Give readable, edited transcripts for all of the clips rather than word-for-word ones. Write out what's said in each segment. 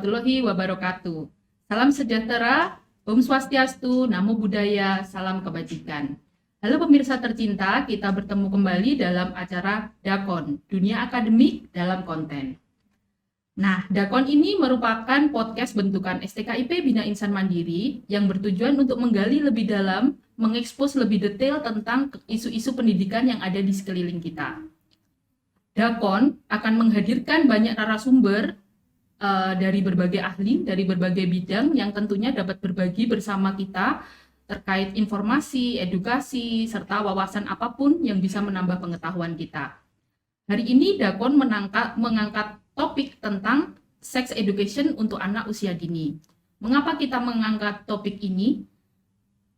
warahmatullahi wabarakatuh. Salam sejahtera, Om Swastiastu, Namo Buddhaya, salam kebajikan. Halo pemirsa tercinta, kita bertemu kembali dalam acara Dakon, Dunia Akademik dalam Konten. Nah, Dakon ini merupakan podcast bentukan STKIP Bina Insan Mandiri yang bertujuan untuk menggali lebih dalam, mengekspos lebih detail tentang isu-isu pendidikan yang ada di sekeliling kita. Dakon akan menghadirkan banyak narasumber dari berbagai ahli, dari berbagai bidang yang tentunya dapat berbagi bersama kita terkait informasi, edukasi, serta wawasan apapun yang bisa menambah pengetahuan kita. Hari ini Dakon mengangkat topik tentang sex education untuk anak usia dini. Mengapa kita mengangkat topik ini?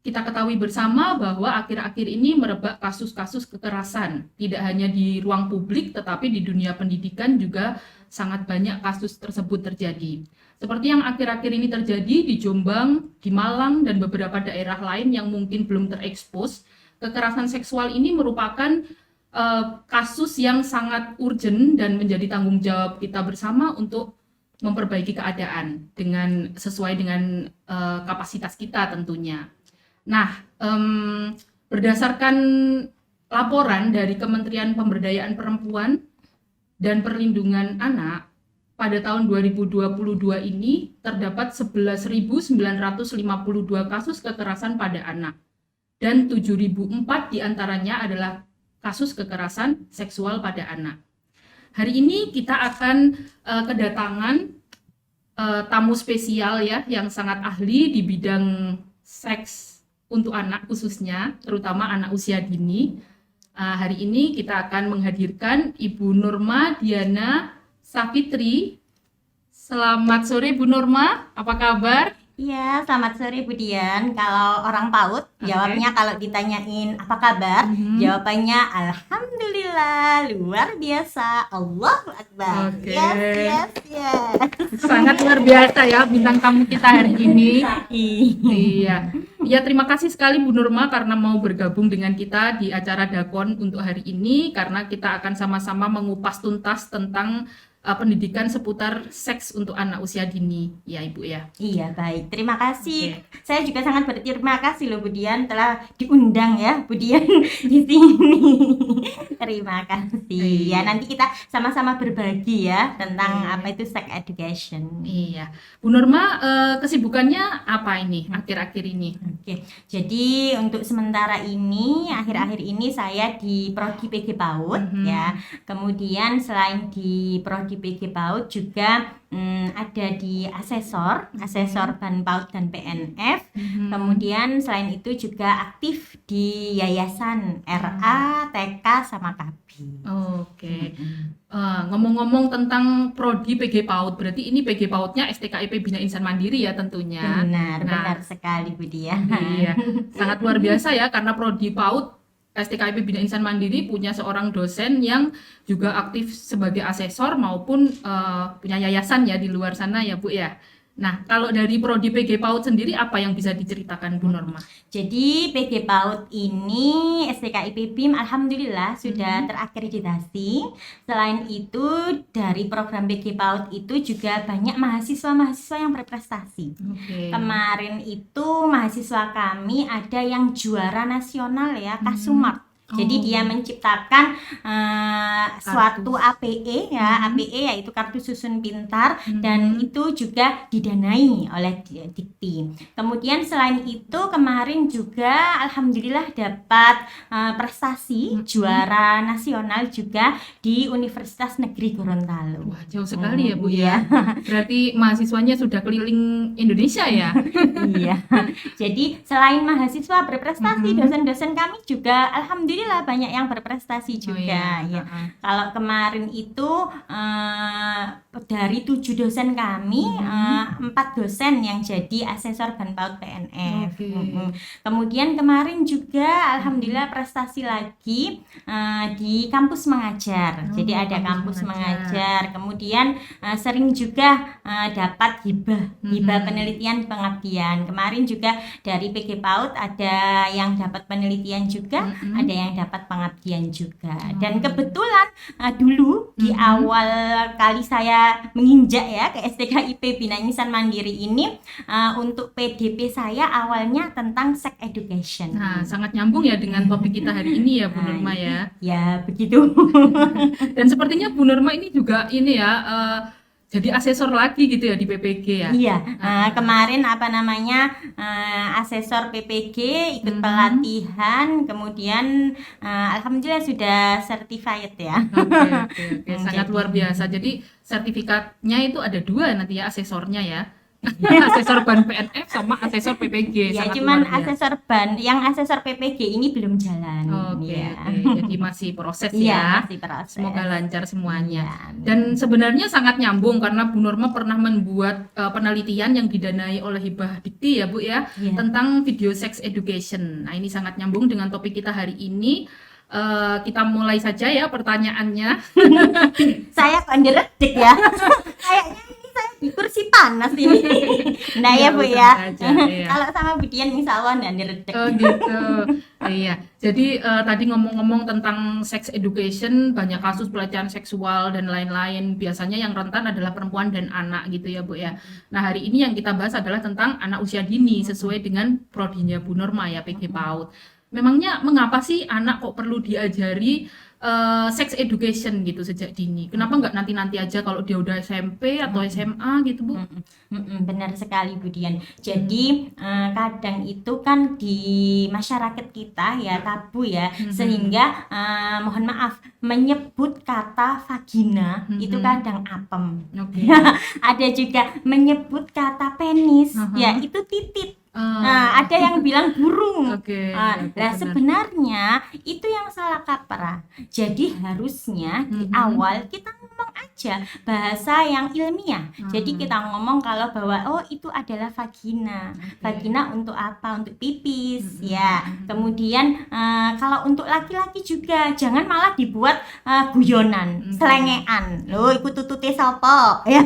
Kita ketahui bersama bahwa akhir-akhir ini merebak kasus-kasus kekerasan, tidak hanya di ruang publik, tetapi di dunia pendidikan juga sangat banyak kasus tersebut terjadi. Seperti yang akhir-akhir ini terjadi di Jombang, di Malang, dan beberapa daerah lain yang mungkin belum terekspos, kekerasan seksual ini merupakan kasus yang sangat urgent dan menjadi tanggung jawab kita bersama untuk memperbaiki keadaan sesuai dengan kapasitas kita tentunya. Nah, berdasarkan laporan dari Kementerian Pemberdayaan Perempuan dan Perlindungan Anak, pada tahun 2022 ini terdapat 11.952 kasus kekerasan pada anak, dan 7.004 diantaranya adalah kasus kekerasan seksual pada anak. Hari ini kita akan kedatangan tamu spesial ya, yang sangat ahli di bidang seks untuk anak khususnya, terutama anak usia dini. Hari ini kita akan menghadirkan Ibu Nurma Diana Safitri. Selamat sore Bu Nurma, apa kabar? Iya, selamat sore Bu Dian. Kalau orang PAUD, jawabnya kalau ditanyain apa kabar, jawabannya Alhamdulillah, luar biasa, Allahu Akbar. Yes. Sangat luar biasa ya bintang tamu kita hari ini. Iya. Ya, terima kasih sekali Bu Nurma karena mau bergabung dengan kita di acara Dakon untuk hari ini, karena kita akan sama-sama mengupas tuntas tentang pendidikan seputar seks untuk anak usia dini, ya Ibu ya. Iya, baik. Terima kasih. Saya juga sangat berterima kasih loh Bu Dian telah diundang ya Bu Dian di sini. Terima kasih. Ya, nanti kita sama-sama berbagi ya tentang apa itu sex education. Iya. Bu Nurma, kesibukannya apa ini akhir-akhir ini? Oke. Jadi untuk sementara ini, akhir-akhir ini saya di Prodi PG PAUD ya. Kemudian selain di Prodi PG PAUD juga ada di asesor BAN PAUD dan PNF. Kemudian selain itu juga aktif di yayasan RA, TK sama KB. Oke. Ngomong-ngomong tentang Prodi PG PAUD, berarti ini PG PAUD-nya STKIP Bina Insan Mandiri ya tentunya. Benar sekali Bu Dian. Iya, sangat luar biasa ya, karena Prodi PAUD STKIP Bina Insan Mandiri punya seorang dosen yang juga aktif sebagai asesor maupun punya yayasan ya di luar sana ya Bu ya. Nah, kalau dari Prodi PG PAUD sendiri apa yang bisa diceritakan Bu Nurma? Jadi PG PAUD ini STKIP BIM alhamdulillah sudah terakreditasi. Selain itu dari program PG PAUD itu juga banyak mahasiswa-mahasiswa yang berprestasi. Kemarin itu mahasiswa kami ada yang juara nasional ya, Kasumart. Jadi dia menciptakan suatu APE ya, APE yaitu kartu susun pintar, dan itu juga didanai oleh Dikti. Kemudian selain itu kemarin juga alhamdulillah dapat prestasi juara nasional juga di Universitas Negeri Gorontalo. Wah, jauh sekali ya Bu ya. Berarti mahasiswanya sudah keliling Indonesia ya. Iya. Jadi selain mahasiswa berprestasi, dosen-dosen kami juga alhamdulillah banyak yang berprestasi juga. Kalau kemarin itu dari 7 dosen kami, 4 dosen yang jadi asesor BAN PAUD PNF. Kemudian kemarin juga alhamdulillah prestasi lagi di kampus mengajar. Jadi ada kampus mengajar. Kemudian sering juga dapat hibah penelitian pengabdian. Kemarin juga dari PG PAUD ada yang dapat penelitian juga, ada yang dapat pengabdian juga. Dan kebetulan dulu di awal kali saya menginjak ya ke STK IPB Nah Insan Mandiri ini, untuk PDP saya awalnya tentang sex education. Nah, sangat nyambung ya dengan topik kita hari ini ya Bu Nurma ya. Ya begitu. Dan sepertinya Bu Nurma ini juga ini ya jadi asesor lagi gitu ya di PPG ya. Iya, kemarin asesor PPG ikut pelatihan, kemudian alhamdulillah sudah certified ya. Oke. Sangat luar biasa. Jadi sertifikatnya itu ada 2 nanti ya asesornya ya. Asesor ban PNF sama asesor PPG. Ya, Sangat cuman luar biasa. asesor ban, yang asesor PPG ini belum jalan. Oke. Ya. Jadi masih proses Iya, ya. masih proses. Semoga lancar semuanya. Iya, amin. Dan sebenarnya sangat nyambung karena Bu Nurma pernah membuat penelitian yang didanai oleh Hibah Dikti ya Bu ya, Iya. tentang video sex education. Nah ini sangat nyambung dengan topik kita hari ini. Kita mulai saja ya pertanyaannya. Saya kok ngeredek ya. Kayaknya ini saya di kursi panas ini. Nah ya Bu Nggak ya. usah aja, iya. Kalau sama Bu Dian insya Allah nggak ngeredek. Oh gitu. Iya. Jadi tadi ngomong-ngomong tentang sex education, banyak kasus pelecehan seksual dan lain-lain. Biasanya yang rentan adalah perempuan dan anak gitu ya Bu ya. Nah hari ini yang kita bahas adalah tentang anak usia dini sesuai dengan prodinya Bu Nurma ya PG PAUD. Memangnya mengapa sih anak kok perlu diajari sex education gitu sejak dini? Kenapa nggak nanti-nanti aja kalau dia udah SMP atau SMA gitu Bu? Benar sekali Bu Dian. Jadi kadang itu kan di masyarakat kita ya tabu ya, sehingga mohon maaf menyebut kata vagina itu kadang apem. Oke. Ada juga menyebut kata penis ya itu titit. Nah, ada yang bilang burung. Oke, Nah, benar. sebenarnya itu yang salah kaprah. Jadi harusnya di awal kita ngomong aja bahasa yang ilmiah. Jadi kita ngomong kalau bahwa itu adalah vagina. Vagina untuk apa? Untuk pipis ya. Kemudian kalau untuk laki-laki juga jangan malah dibuat guyonan, selengean. Loh, ikut tutute sopo ya.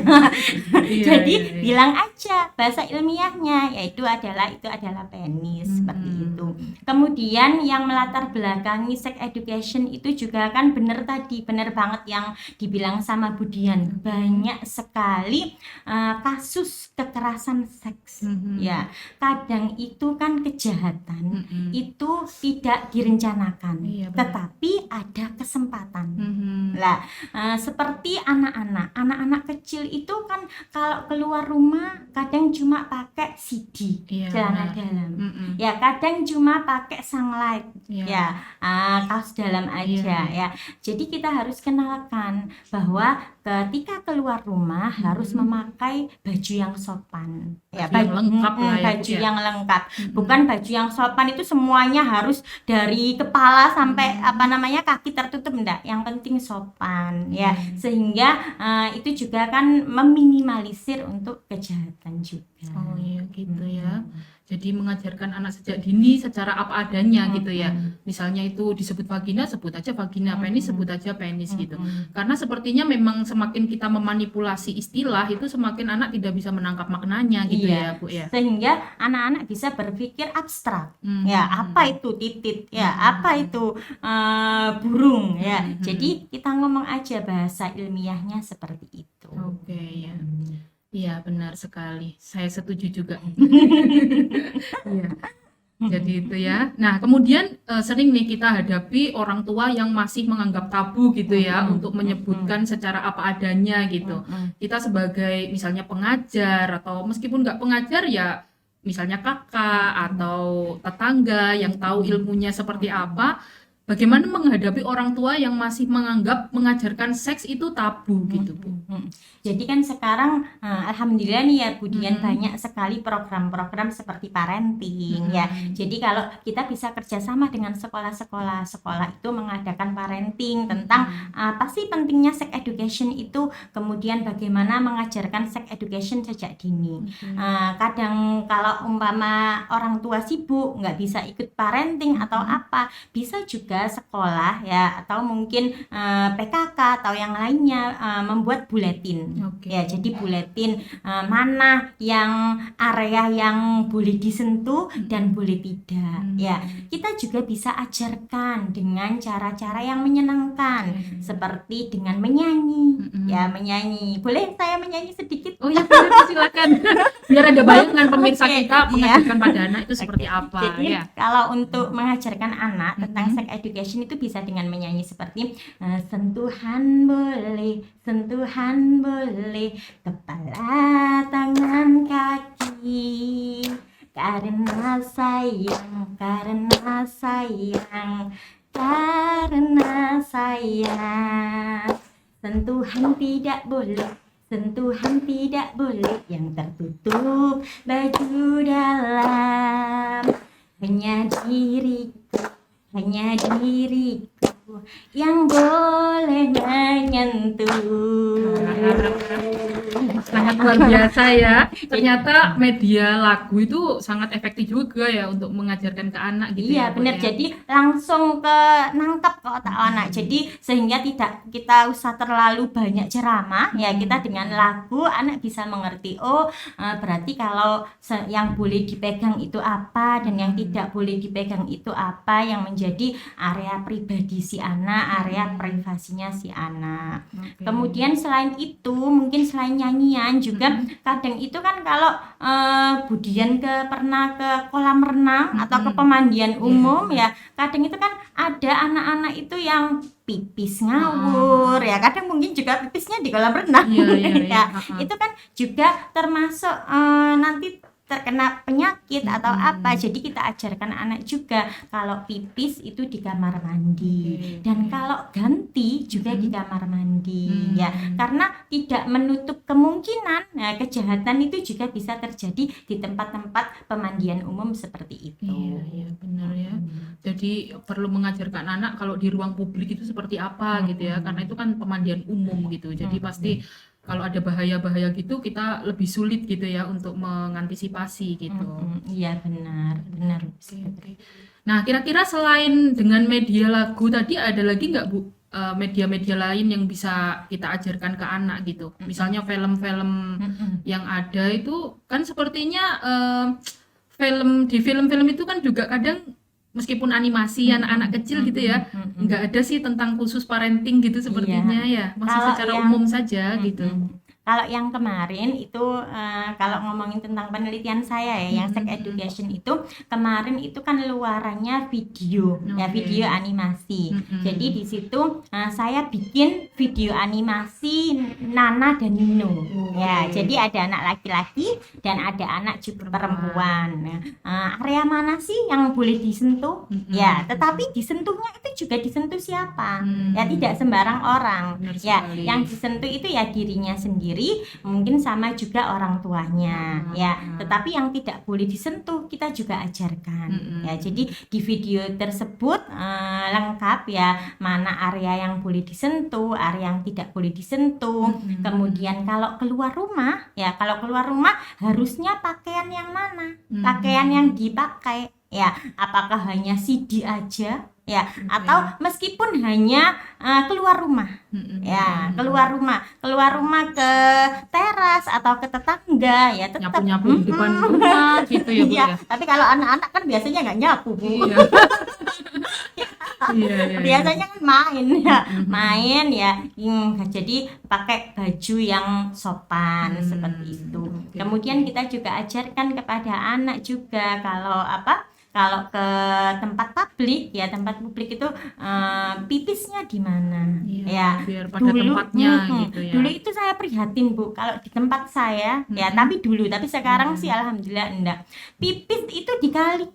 Iya, Jadi iya. bilang aja bahasa ilmiahnya yaitu adalah penis seperti itu. Kemudian yang melatar belakangi sex education itu juga kan benar banget yang dibilang sama Budian. Banyak sekali kasus kekerasan seks ya. Kadang itu kan kejahatan itu tidak direncanakan, Iya, benar. tetapi ada kesempatan. Mhm. Lah, seperti anak-anak kecil itu kan kalau keluar rumah kadang cuma pakai CD, Iya, celana benar. dalam. Mhm. Ya, kadang cuma pakai sunlight. Iya. Ya, kaos dalam aja ya. Jadi kita harus kenalkan bahwa ketika keluar rumah harus memakai baju yang sopan. Ya, Baju yang lengkap lah ya, Bu, baju ya. yang lengkap. Bukan baju yang sopan itu semuanya harus dari kepala sampai kaki tertutup, enggak. Yang penting sopan ya. Sehingga itu juga kan meminimalisir untuk kejahatan juga. Oh iya gitu ya. Jadi mengajarkan anak sejak dini secara apa adanya gitu ya. Misalnya itu disebut vagina, sebut aja vagina, penis sebut aja penis gitu. Karena sepertinya memang semakin kita memanipulasi istilah itu semakin anak tidak bisa menangkap maknanya gitu ya Bu ya. Sehingga anak-anak bisa berpikir abstrak. Hmm. Ya, apa itu titit? Ya, apa itu burung? Ya, jadi kita ngomong aja bahasa ilmiahnya seperti itu. Oke ya. Iya benar sekali. Saya setuju juga. Iya. Jadi itu ya. Nah, kemudian sering nih kita hadapi orang tua yang masih menganggap tabu gitu ya untuk menyebutkan secara apa adanya gitu. Kita sebagai misalnya pengajar atau meskipun nggak pengajar ya misalnya kakak atau tetangga yang tahu ilmunya seperti apa, bagaimana menghadapi orang tua yang masih menganggap mengajarkan seks itu tabu gitu Bu. Jadi kan sekarang alhamdulillah nih ya Budian banyak sekali program-program seperti parenting ya. Jadi kalau kita bisa kerjasama dengan sekolah-sekolah itu mengadakan parenting tentang apa sih pentingnya sex education itu, kemudian bagaimana mengajarkan sex education sejak dini. Kadang kalau umpama orang tua sibuk nggak bisa ikut parenting atau apa, bisa juga juga sekolah ya atau mungkin PKK atau yang lainnya membuat buletin. Oke. Ya, jadi buletin mana yang area yang boleh disentuh dan boleh tidak. Ya, kita juga bisa ajarkan dengan cara-cara yang menyenangkan seperti dengan menyanyi. Ya, menyanyi. Boleh saya menyanyi sedikit? Oh ya, boleh, silakan. Biar ada bayangan pemirsa Oke, kita iya. mengajarkan pada anak itu seperti apa Jadi ya. kalau untuk mengajarkan anak tentang sex education itu bisa dengan menyanyi seperti sentuhan boleh, kepala, tangan, kaki, karena sayang, karena sayang, karena sayang. Sentuhan tidak boleh, sentuhan tidak boleh yang tertutup baju dalam. Hanya diriku yang boleh menyentuh. Sangat luar biasa ya. Ternyata media lagu itu sangat efektif juga ya untuk mengajarkan ke anak gitu Iya ya. Bu, benar, ya. jadi langsung ke nangkep ke otak anak. Jadi sehingga tidak kita usah terlalu banyak ceramah ya, kita dengan lagu anak bisa mengerti. Oh, berarti kalau yang boleh dipegang itu apa dan yang tidak boleh dipegang itu apa, yang menjadi area pribadi si anak, area privasinya si anak. Oke. Kemudian selain itu, mungkin selain nyanyian juga kadang itu kan kalau Budian pernah ke kolam renang atau ke pemandian umum ya, kadang itu kan ada anak-anak itu yang pipis ngawur ya, kadang mungkin juga pipisnya di kolam renang. Iya. Ya, itu kan juga termasuk nanti terkena penyakit atau apa. Jadi kita ajarkan anak juga kalau pipis itu di kamar mandi dan kalau ganti juga di kamar mandi ya, karena tidak menutup kemungkinan kejahatan itu juga bisa terjadi di tempat-tempat pemandian umum seperti itu. Iya benar ya. Jadi perlu mengajarkan anak kalau di ruang publik itu seperti apa gitu ya, karena itu kan pemandian umum gitu. Jadi pasti kalau ada bahaya-bahaya gitu kita lebih sulit gitu ya untuk mengantisipasi gitu. Iya benar. Oke. Nah, kira-kira selain dengan media lagu tadi ada lagi nggak Bu media-media lain yang bisa kita ajarkan ke anak gitu? Misalnya film-film yang ada itu kan sepertinya di film-film itu kan juga kadang meskipun animasi anak-anak kecil gitu ya, nggak ada sih tentang khusus parenting gitu sepertinya ya, masih Kalau secara yang- umum saja gitu. Kalau yang kemarin itu kalau ngomongin tentang penelitian saya ya, yang sex education itu kemarin itu kan luarannya video ya, video animasi. Jadi di situ saya bikin video animasi Nana dan Nino ya. Jadi ada anak laki-laki dan ada anak juga perempuan. Area mana sih yang boleh disentuh? Ya, tetapi disentuhnya itu juga disentuh siapa? Ya tidak sembarang orang. Benar Ya, sekali. yang disentuh itu ya dirinya sendiri, mungkin sama juga orang tuanya ya, tetapi yang tidak boleh disentuh kita juga ajarkan ya. Jadi di video tersebut lengkap ya, mana area yang boleh disentuh, area yang tidak boleh disentuh. Kemudian kalau keluar rumah ya, kalau keluar rumah harusnya pakaian yang mana, pakaian yang dipakai ya, apakah hanya CD aja ya, atau meskipun hanya keluar rumah ya, keluar rumah ke teras atau ke tetangga ya, tetap Nyapu-nyapu di depan rumah gitu ya Bu Iya, ya. tapi kalau anak-anak kan biasanya nggak nyapu Bu. Iya. Iya. Biasanya kan main ya, main ya. Jadi pakai baju yang sopan seperti itu. Kemudian kita juga ajarkan kepada anak juga kalau ke tempat publik ya, tempat publik itu pipisnya di mana ya, biar pada tempatnya gitu ya. dulu itu saya prihatin Bu, kalau di tempat saya ya, tapi sekarang sih alhamdulillah enggak. Pipis itu dikali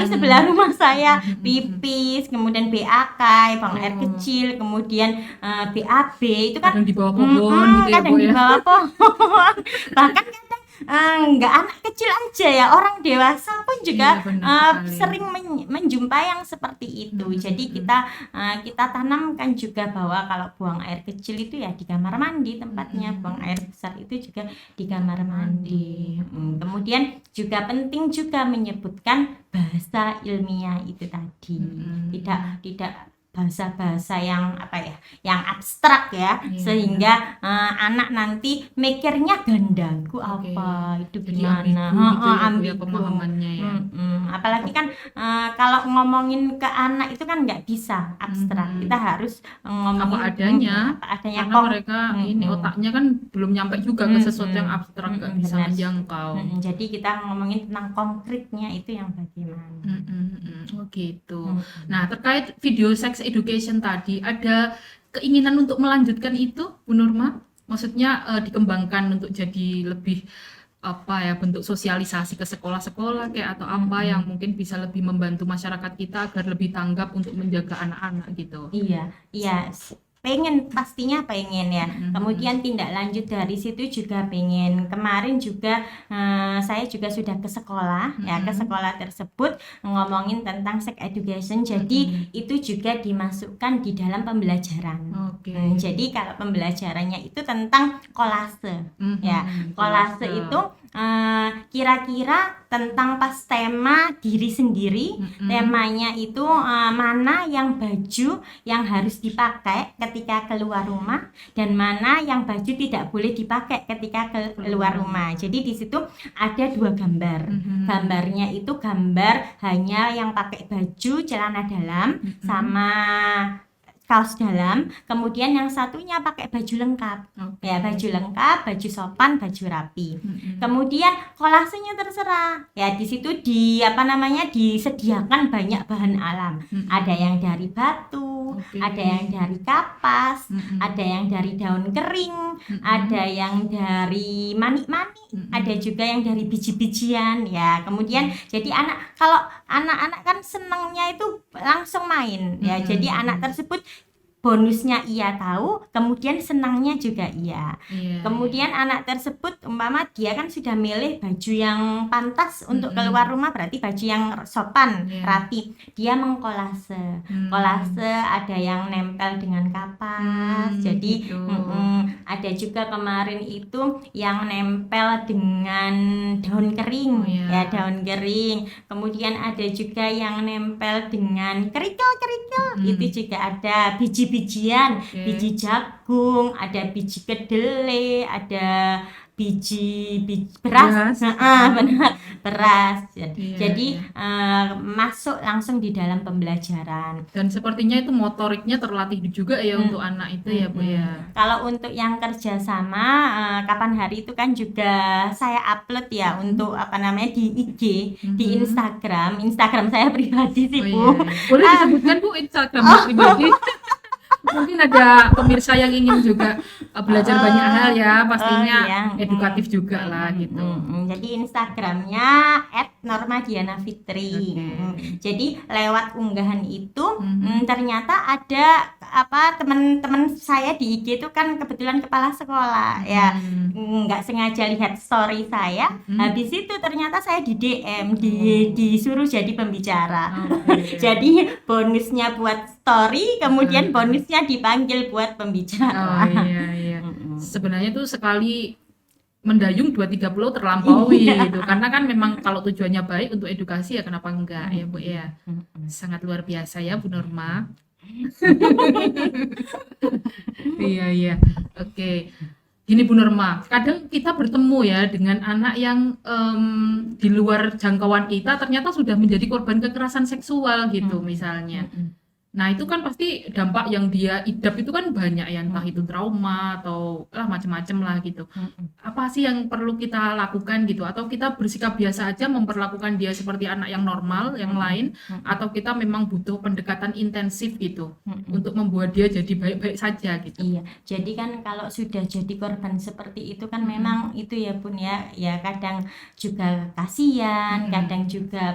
sebelah rumah saya, pipis, kemudian BAK, buang air kecil, kemudian BAB itu kan Kadang di bawah pohon gitu ya kadang Bu di ya. bawah pohon. Bahkan kadang nggak anak kecil aja ya, orang dewasa pun juga Iya, benar sekali. sering menjumpai yang seperti itu. Jadi kita tanamkan juga bahwa kalau buang air kecil itu ya di kamar mandi tempatnya, buang air besar itu juga di kamar mandi. Kemudian juga penting juga menyebutkan bahasa ilmiah itu tadi, tidak bahasa-bahasa yang yang abstrak ya, Iya, sehingga anak nanti mikirnya ganda, itu Oke. apa, itu Jadi gimana, ambigu gitu ya, Bu, ya, ambigu. pemahamannya ya. Apalagi kan kalau ngomongin ke anak itu kan nggak bisa abstrak, kita harus ngomongin Apa adanya, apa adanya karena mereka ini otaknya kan belum nyampe juga ke sesuatu yang abstrak, nggak bisa benar. menjangkau. Jadi kita ngomongin tentang konkretnya itu yang bagaimana. Oh gitu. Nah, terkait video sex education tadi, ada keinginan untuk melanjutkan itu, Bu Nurma? Maksudnya dikembangkan untuk jadi lebih apa ya, bentuk sosialisasi ke sekolah-sekolah kayak atau apa yang mungkin bisa lebih membantu masyarakat kita agar lebih tanggap untuk menjaga anak-anak gitu. Iya, pastinya pengen ya. Kemudian tindak lanjut dari situ juga pengen. Kemarin juga saya juga sudah ke sekolah ya, ke sekolah tersebut ngomongin tentang sex education. Jadi itu juga dimasukkan di dalam pembelajaran. Oke. Jadi kalau pembelajarannya itu tentang kolase ya. Kolase itu kira-kira tentang pas tema diri sendiri, temanya itu mana yang baju yang harus dipakai ketika keluar rumah dan mana yang baju tidak boleh dipakai ketika keluar rumah. Jadi di situ ada 2 gambar. Gambarnya itu gambar hanya yang pakai baju celana dalam sama kaos dalam, kemudian yang satunya pakai baju lengkap. Ya, baju lengkap, baju sopan, baju rapi. Kemudian kolasenya terserah. Ya, di situ disediakan banyak bahan alam. Ada yang dari batu, ada yang dari kapas, ada yang dari daun kering, ada yang dari manik-manik, ada juga yang dari biji-bijian ya. Kemudian jadi kalau anak-anak kan senangnya itu langsung main ya. Jadi anak tersebut bonusnya ia tahu, kemudian senangnya juga iya. Kemudian anak tersebut umpama dia kan sudah milih baju yang pantas untuk keluar rumah, berarti baju yang sopan, rapi. Dia mengkolase. Kolase ada yang nempel dengan kapas. Jadi gitu. ada juga kemarin itu yang nempel dengan daun kering ya, daun kering. Kemudian ada juga yang nempel dengan kerikil-kerikil. Itu juga ada biji-bijian, biji jagung, ada biji kedelai, ada biji beras, benar, beras. Jadi masuk langsung di dalam pembelajaran. Dan sepertinya itu motoriknya terlatih juga ya untuk anak itu ya, Bu ya. Kalau untuk yang kerjasama kapan hari itu kan juga saya upload ya untuk di IG, di Instagram saya pribadi sih, Bu. Boleh disebutkan, Bu, Instagram pribadi? Mungkin ada pemirsa yang ingin juga belajar banyak hal ya, pastinya edukatif juga lah gitu. Jadi Instagramnya @normadianafitri. Jadi lewat unggahan itu ternyata ada teman-teman saya di IG itu kan kebetulan kepala sekolah ya, nggak sengaja lihat story saya, habis itu ternyata saya di DM, disuruh jadi pembicara. Jadi bonusnya buat story, kemudian bonusnya dipanggil buat pembicara. Iya. Sebenarnya tuh sekali mendayung 2-3 pulau terlampaui gitu. Karena kan memang kalau tujuannya baik untuk edukasi ya kenapa enggak ya, Bu ya. Sangat luar biasa ya, Bu Nurma. Iya. Oke. Gini, Bu Nurma, kadang kita bertemu ya dengan anak yang di luar jangkauan kita ternyata sudah menjadi korban kekerasan seksual gitu misalnya. Nah, itu kan pasti dampak yang dia idap itu kan banyak ya, entah itu trauma atau macam-macam lah gitu. Apa sih yang perlu kita lakukan gitu? Atau kita bersikap biasa aja memperlakukan dia seperti anak yang normal, yang lain, atau kita memang butuh pendekatan intensif gitu untuk membuat dia jadi baik-baik saja gitu. Iya, jadi kan kalau sudah jadi korban seperti itu kan memang itu ya Bun ya kadang juga kasihan, kadang juga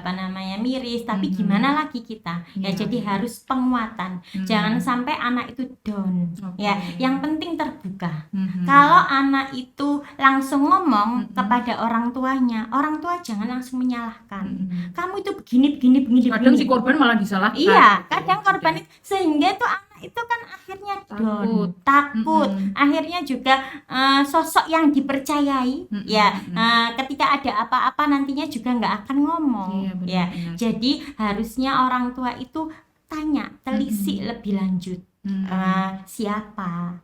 miris, tapi gimana lagi kita? Ya jadi harus penguatan. Jangan sampai anak itu down. Oke. Ya, yang penting terbuka. Mhm. Kalau anak itu langsung ngomong Mm-mm. kepada orang tuanya, orang tua jangan langsung menyalahkan. Mhm. Kamu itu begini. Kadang si korban malah disalahkan. Iya, gitu. kadang korban itu, sehingga itu anak itu kan akhirnya down, Takut. takut. Mm-mm. Akhirnya juga sosok yang dipercayai, Mm-mm. ya ketika ada apa-apa nantinya juga nggak akan ngomong. Iya, Ya, benar-benar. jadi harusnya orang tua itu tanya, telisik lebih lanjut. Siapa,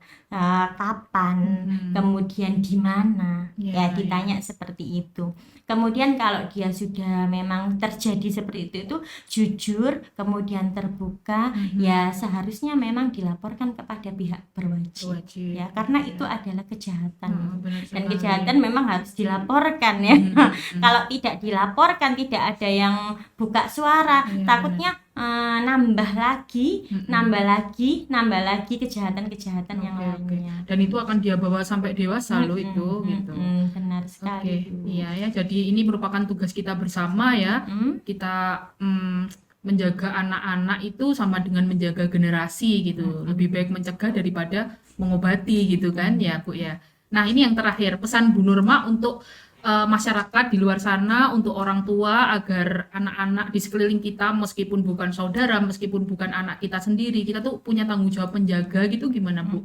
kapan, Mhm. kemudian di mana, Iya, ya ditanya seperti itu. Kemudian kalau dia sudah memang terjadi seperti itu jujur, kemudian terbuka, ya seharusnya memang dilaporkan kepada pihak berwajib. Wajib. Ya, karena itu adalah kejahatan. Benar Dan sekali. kejahatan memang harus dilaporkan ya. Kalau tidak dilaporkan, tidak ada yang buka suara, Iya, takutnya nambah lagi Mm-mm. kejahatan-kejahatan yang Oke, oke. lainnya. Dan itu akan dia bawa sampai dewasa loh itu gitu. Benar Oke, sekali. Bu. iya ya. Jadi ini merupakan tugas kita bersama ya. Mm, Kita menjaga anak-anak itu sama dengan menjaga generasi gitu. Lebih baik mencegah daripada mengobati gitu kan ya Bu ya. Nah ini yang terakhir, pesan Bu Nurma untuk masyarakat di luar sana, untuk orang tua agar anak-anak di sekeliling kita meskipun bukan saudara, meskipun bukan anak kita sendiri, kita tuh punya tanggung jawab menjaga gitu, gimana Bu?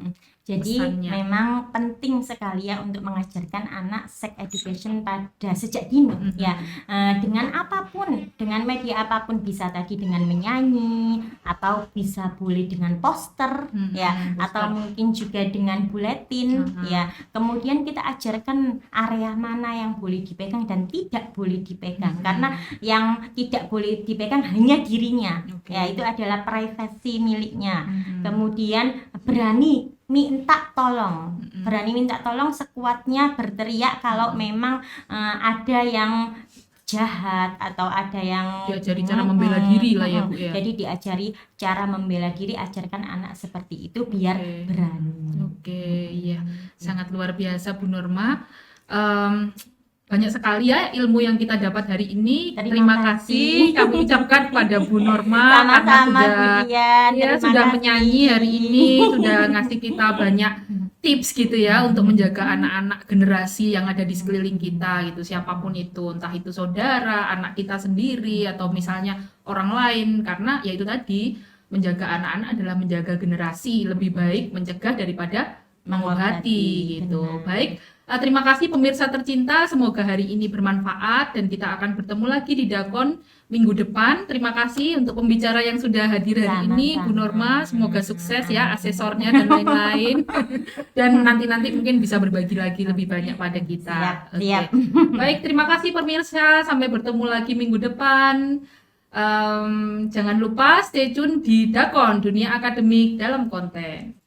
Jadi Pesannya. memang penting sekali ya untuk mengajarkan anak sex education pada sejak dini ya. Dengan apapun, dengan media apapun, bisa tadi dengan menyanyi atau bisa boleh dengan poster ya, atau mungkin juga dengan buletin ya. Kemudian kita ajarkan area mana yang boleh dipegang dan tidak boleh dipegang, karena yang tidak boleh dipegang hanya dirinya. Oke. Ya, itu adalah privasi miliknya. Kemudian berani minta tolong sekuatnya, berteriak kalau memang ada yang jahat atau ada yang Diajari cara membela diri lah ya Bu ya. Jadi diajari cara membela diri, ajarkan anak seperti itu biar Oke. berani. Oke, iya, sangat luar biasa Bu Nurma. Banyak sekali ya ilmu yang kita dapat hari ini. Terima kasih kami ucapkan kepada Bu Nurma karena Sama-sama Bu sudah Dian, ya, terima sudah kasih. menyanyi hari ini, sudah ngasih kita banyak tips gitu ya untuk menjaga anak-anak generasi yang ada di sekeliling kita gitu, siapapun itu, entah itu saudara, anak kita sendiri atau misalnya orang lain, karena ya itu tadi, menjaga anak-anak adalah menjaga generasi, lebih baik mencegah daripada mengobati gitu. Benar. Baik, terima kasih pemirsa tercinta, semoga hari ini bermanfaat dan kita akan bertemu lagi di Dakon minggu depan. Terima kasih untuk pembicara yang sudah hadir hari ini, Bu Nurma. Semoga sukses ya asesornya dan lain-lain. Dan nanti-nanti mungkin bisa berbagi lagi lebih banyak pada kita. Siap. Oke. Baik, terima kasih pemirsa. Sampai bertemu lagi minggu depan. Jangan lupa stay tune di Dakon, Dunia Akademik dalam Konten.